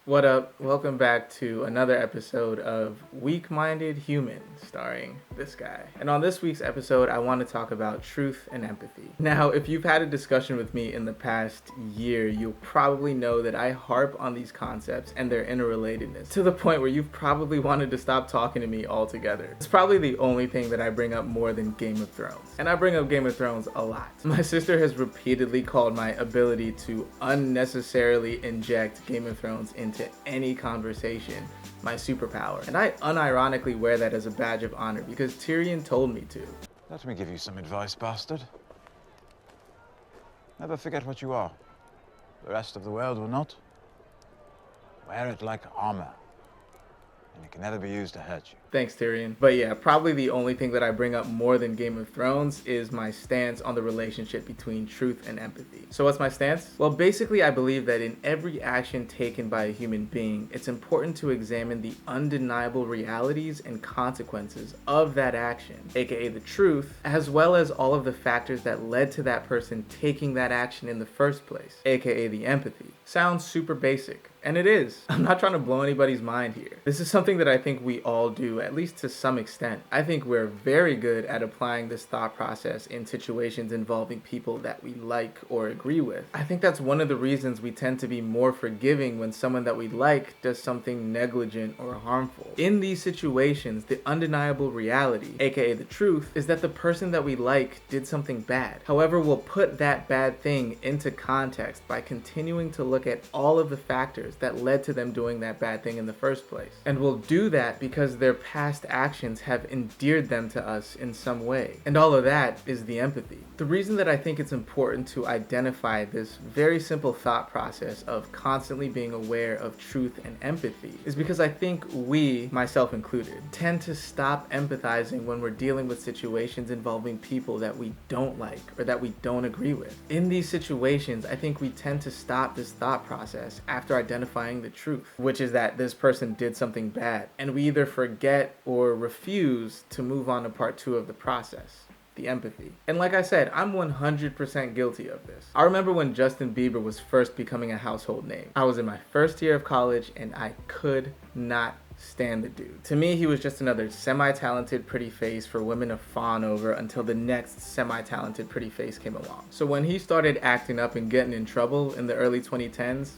What up? Welcome back to another episode of Weak Minded Human, starring this guy. And on this week's episode, I want to talk about truth and empathy. Now, if you've had a discussion with me in the past year, you'll probably know that I harp on these concepts and their interrelatedness to the point where you've probably wanted to stop talking to me altogether. It's probably the only thing that I bring up more than Game of Thrones. And I bring up Game of Thrones a lot. My sister has repeatedly called my ability to unnecessarily inject Game of Thrones into any conversation my superpower. And I unironically wear that as a badge of honor because Tyrion told me to. Let me give you some advice, bastard. Never forget what you are. The rest of the world will not. Wear it like armor, and it can never be used to hurt you. Thanks, Tyrion. But yeah, probably the only thing that I bring up more than Game of Thrones is my stance on the relationship between truth and empathy. So what's my stance? Well, basically I believe that in every action taken by a human being, it's important to examine the undeniable realities and consequences of that action, aka the truth, as well as all of the factors that led to that person taking that action in the first place, aka the empathy. Sounds super basic. And it is. I'm not trying to blow anybody's mind here. This is something that I think we all do, at least to some extent. I think we're very good at applying this thought process in situations involving people that we like or agree with. I think that's one of the reasons we tend to be more forgiving when someone that we like does something negligent or harmful. In these situations, the undeniable reality, aka the truth, is that the person that we like did something bad. However, we'll put that bad thing into context by continuing to look at all of the factors that led to them doing that bad thing in the first place. And we'll do that because their past actions have endeared them to us in some way. And all of that is the empathy. The reason that I think it's important to identify this very simple thought process of constantly being aware of truth and empathy is because I think we, myself included, tend to stop empathizing when we're dealing with situations involving people that we don't like or that we don't agree with. In these situations, I think we tend to stop this thought process after identifying the truth, which is that this person did something bad, and we either forget or refuse to move on to part two of the process, the empathy. And like I said, I'm 100% guilty of this. I remember when Justin Bieber was first becoming a household name. I was in my first year of college and I could not stand the dude. To me, he was just another semi-talented pretty face for women to fawn over until the next semi-talented pretty face came along. So when he started acting up and getting in trouble in the early 2010s,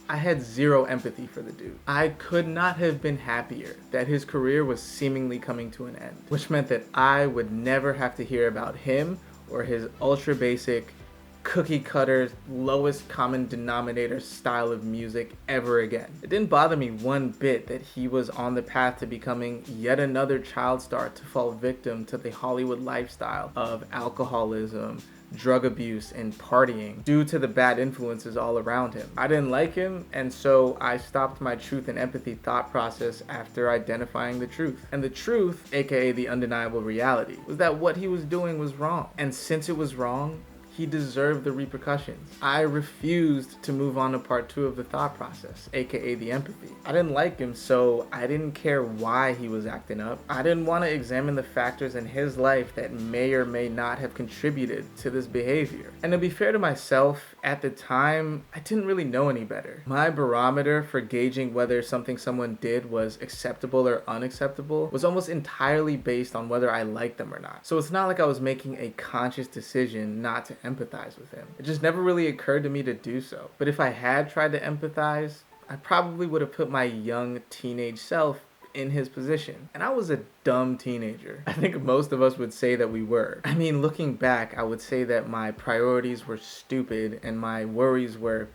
I had zero empathy for the dude. I could not have been happier that his career was seemingly coming to an end, which meant that I would never have to hear about him or his ultra basic, cookie cutter, lowest common denominator style of music ever again. It didn't bother me one bit that he was on the path to becoming yet another child star to fall victim to the Hollywood lifestyle of alcoholism, drug abuse, and partying due to the bad influences all around him. I didn't like him, and so I stopped my truth and empathy thought process after identifying the truth. And the truth, aka the undeniable reality, was that what he was doing was wrong. And since it was wrong, he deserved the repercussions. I refused to move on to part two of the thought process, aka the empathy. I didn't like him, so I didn't care why he was acting up. I didn't want to examine the factors in his life that may or may not have contributed to this behavior. And to be fair to myself, at the time, I didn't really know any better. My barometer for gauging whether something someone did was acceptable or unacceptable was almost entirely based on whether I liked them or not. So it's not like I was making a conscious decision not to empathize with him. It just never really occurred to me to do so. But if I had tried to empathize, I probably would have put my young teenage self in his position. And I was a dumb teenager. I think most of us would say that we were. I mean, looking back, I would say that my priorities were stupid and my worries were,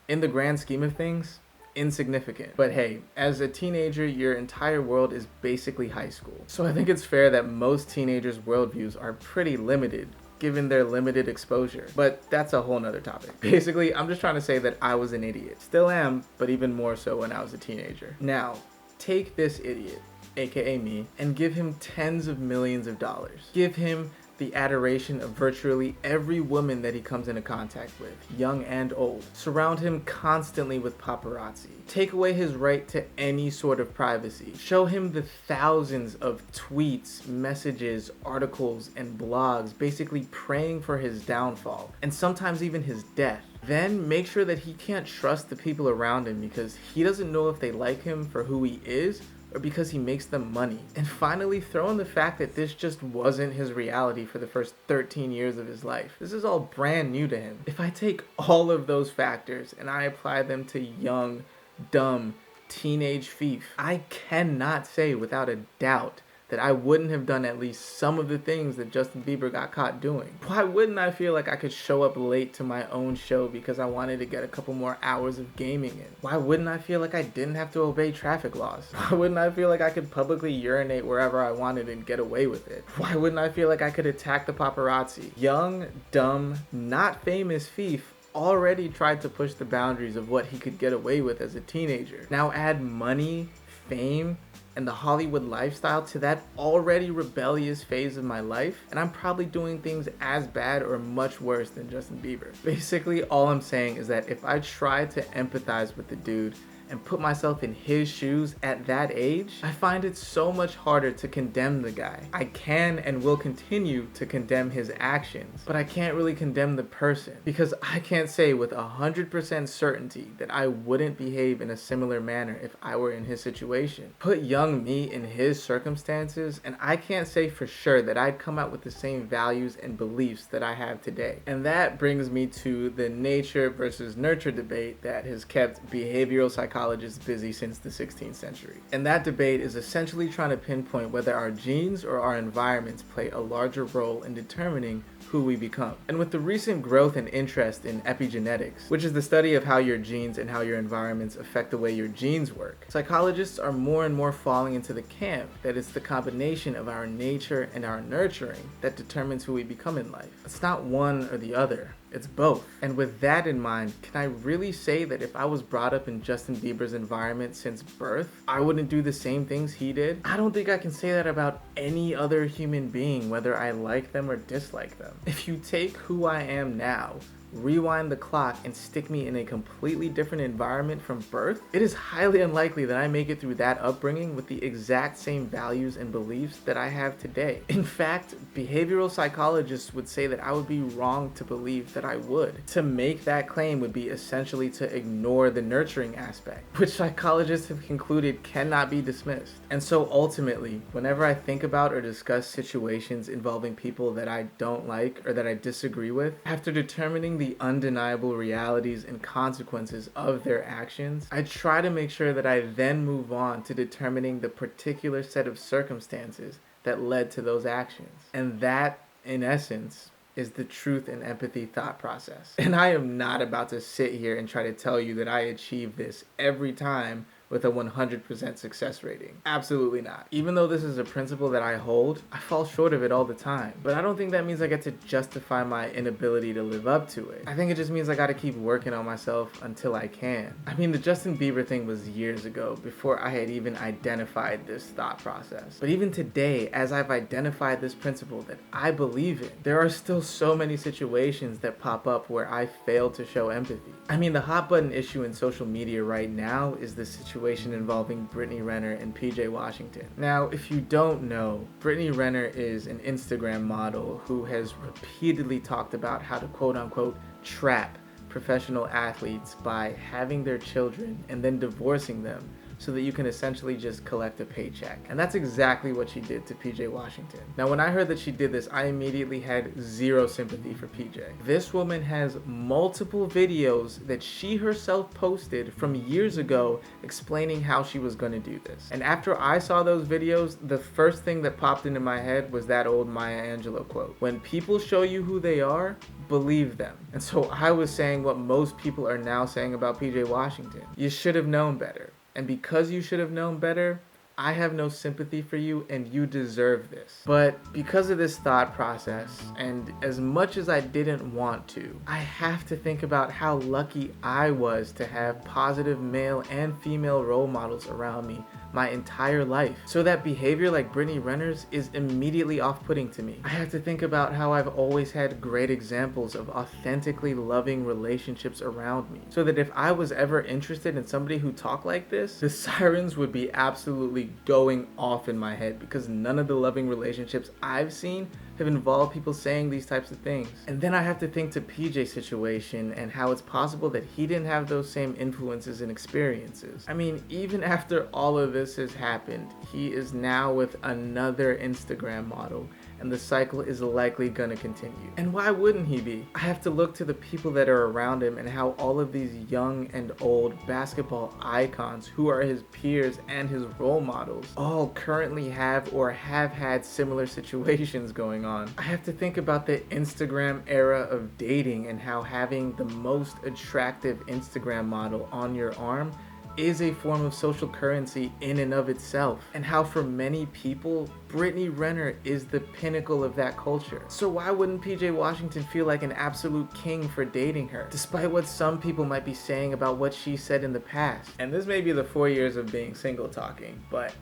in the grand scheme of things, insignificant. But hey, as a teenager, your entire world is basically high school. So I think it's fair that most teenagers' worldviews are pretty limited given their limited exposure. But that's a whole nother topic. Basically, I'm just trying to say that I was an idiot. Still am, but even more so when I was a teenager. Now, take this idiot, aka me, and give him tens of millions of dollars. Give him the adoration of virtually every woman that he comes into contact with, young and old. Surround him constantly with paparazzi. Take away his right to any sort of privacy. Show him the thousands of tweets, messages, articles, and blogs basically praying for his downfall, and sometimes even his death. Then make sure that he can't trust the people around him because he doesn't know if they like him for who he is or because he makes them money. And finally, throw in the fact that this just wasn't his reality for the first 13 years of his life. This is all brand new to him. If I take all of those factors and I apply them to young, dumb, teenage Fief, I cannot say without a doubt that I wouldn't have done at least some of the things that Justin Bieber got caught doing. Why wouldn't I feel like I could show up late to my own show because I wanted to get a couple more hours of gaming in? Why wouldn't I feel like I didn't have to obey traffic laws? Why wouldn't I feel like I could publicly urinate wherever I wanted and get away with it? Why wouldn't I feel like I could attack the paparazzi? Young, dumb, not famous Fief already tried to push the boundaries of what he could get away with as a teenager. Now add money, fame, and the Hollywood lifestyle to that already rebellious phase of my life, and I'm probably doing things as bad or much worse than Justin Bieber. Basically, all I'm saying is that if I try to empathize with the dude and put myself in his shoes at that age, I find it so much harder to condemn the guy. I can and will continue to condemn his actions, but I can't really condemn the person because I can't say with 100% certainty that I wouldn't behave in a similar manner if I were in his situation. Put young me in his circumstances, and I can't say for sure that I'd come out with the same values and beliefs that I have today. And that brings me to the nature versus nurture debate that has kept behavioral psychologists busy since the 16th century. And that debate is essentially trying to pinpoint whether our genes or our environments play a larger role in determining who we become. And with the recent growth and interest in epigenetics, which is the study of how your genes and how your environments affect the way your genes work, psychologists are more and more falling into the camp that it's the combination of our nature and our nurturing that determines who we become in life. It's not one or the other. It's both. And with that in mind, can I really say that if I was brought up in Justin Bieber's environment since birth, I wouldn't do the same things he did? I don't think I can say that about any other human being, whether I like them or dislike them. If you take who I am now, rewind the clock and stick me in a completely different environment from birth, it is highly unlikely that I make it through that upbringing with the exact same values and beliefs that I have today. In fact, behavioral psychologists would say that I would be wrong to believe that I would. To make that claim would be essentially to ignore the nurturing aspect, which psychologists have concluded cannot be dismissed. And so ultimately, whenever I think about or discuss situations involving people that I don't like or that I disagree with, after determining the undeniable realities and consequences of their actions, I try to make sure that I then move on to determining the particular set of circumstances that led to those actions. And that, in essence, is the truth and empathy thought process. And I am not about to sit here and try to tell you that I achieve this every time with a 100% success rating. Absolutely not. Even though this is a principle that I hold, I fall short of it all the time. But I don't think that means I get to justify my inability to live up to it. I think it just means I gotta keep working on myself until I can. I mean, the Justin Bieber thing was years ago, before I had even identified this thought process. But even today, as I've identified this principle that I believe in, there are still so many situations that pop up where I fail to show empathy. I mean, the hot button issue in social media right now is the situation involving Brittany Renner and PJ Washington. Now, if you don't know, Brittany Renner is an Instagram model who has repeatedly talked about how to quote-unquote trap professional athletes by having their children and then divorcing them so that you can essentially just collect a paycheck. And that's exactly what she did to PJ Washington. Now, when I heard that she did this, I immediately had zero sympathy for PJ. This woman has multiple videos that she herself posted from years ago explaining how she was going to do this. And after I saw those videos, the first thing that popped into my head was that old Maya Angelou quote. When people show you who they are, believe them. And so I was saying what most people are now saying about PJ Washington. You should have known better. And because you should have known better, I have no sympathy for you and you deserve this. But because of this thought process, and as much as I didn't want to, I have to think about how lucky I was to have positive male and female role models around me my entire life. So that behavior like Brittany Renner's is immediately off-putting to me. I have to think about how I've always had great examples of authentically loving relationships around me. So that if I was ever interested in somebody who talked like this, the sirens would be absolutely going off in my head because none of the loving relationships I've seen have involved people saying these types of things. And then I have to think to PJ's situation and how it's possible that he didn't have those same influences and experiences. I mean, even after all of this has happened, he is now with another Instagram model, and the cycle is likely gonna continue. And why wouldn't he be? I have to look to the people that are around him and how all of these young and old basketball icons who are his peers and his role models all currently have or have had similar situations going on. I have to think about the Instagram era of dating and how having the most attractive Instagram model on your arm is a form of social currency in and of itself, and how for many people, Brittany Renner is the pinnacle of that culture. So why wouldn't PJ Washington feel like an absolute king for dating her, despite what some people might be saying about what she said in the past? And this may be the 4 years of being single talking, but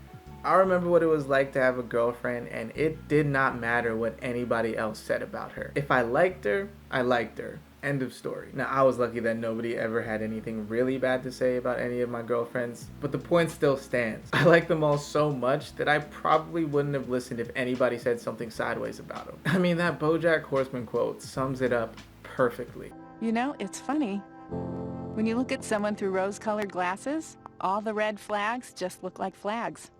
I remember what it was like to have a girlfriend, and it did not matter what anybody else said about her. If I liked her, I liked her. End of story. Now, I was lucky that nobody ever had anything really bad to say about any of my girlfriends, but the point still stands. I like them all so much that I probably wouldn't have listened if anybody said something sideways about them. I mean, that BoJack Horseman quote sums it up perfectly. You know, it's funny. When you look at someone through rose-colored glasses, all the red flags just look like flags.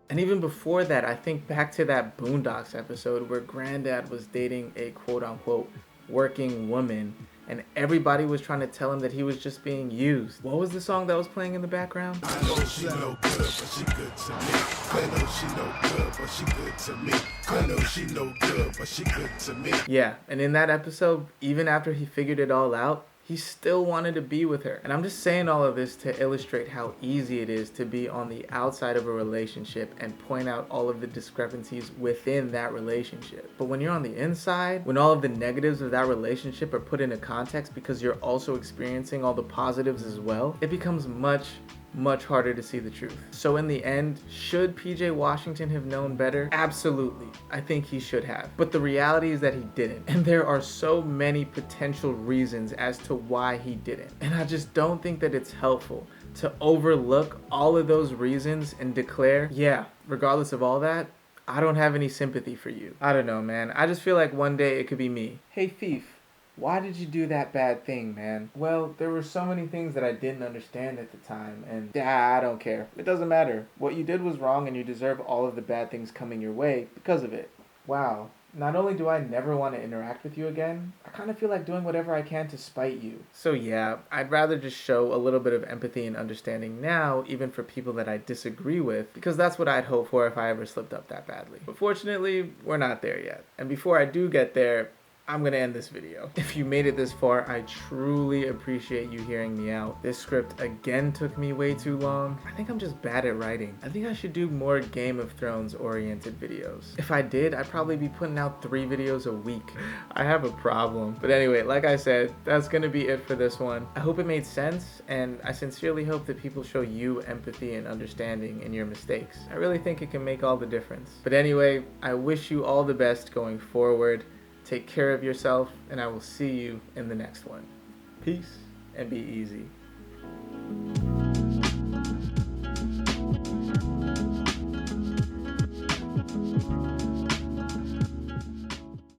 And even before that, I think back to that Boondocks episode where Granddad was dating a quote-unquote working woman, and everybody was trying to tell him that he was just being used. What was the song that was playing in the background? I know she no good, but she good to me. I know she no good, but she good to me. I know she no good, but she good to me. Yeah, and in that episode, even after he figured it all out, he still wanted to be with her. And I'm just saying all of this to illustrate how easy it is to be on the outside of a relationship and point out all of the discrepancies within that relationship. But when you're on the inside, when all of the negatives of that relationship are put into context because you're also experiencing all the positives as well, it becomes much harder to see the truth. So in the end, should PJ Washington have known better? Absolutely. I think he should have. But the reality is that he didn't. And there are so many potential reasons as to why he didn't. And I just don't think that it's helpful to overlook all of those reasons and declare, yeah, regardless of all that, I don't have any sympathy for you. I don't know, man. I just feel like one day it could be me. Hey, Thief. Why did you do that bad thing, man? Well, there were so many things that I didn't understand at the time, and I don't care. It doesn't matter. What you did was wrong, and you deserve all of the bad things coming your way because of it. Wow. Not only do I never want to interact with you again, I kind of feel like doing whatever I can to spite you. So yeah, I'd rather just show a little bit of empathy and understanding now, even for people that I disagree with, because that's what I'd hope for if I ever slipped up that badly. But fortunately, we're not there yet. And before I do get there, I'm gonna end this video. If you made it this far, I truly appreciate you hearing me out. This script again took me way too long. I think I'm just bad at writing. I think I should do more Game of Thrones oriented videos. If I did, I'd probably be putting out 3 videos a week. I have a problem. But anyway, like I said, that's gonna be it for this one. I hope it made sense, and I sincerely hope that people show you empathy and understanding in your mistakes. I really think it can make all the difference. But anyway, I wish you all the best going forward. Take care of yourself, and I will see you in the next one. Peace, and be easy.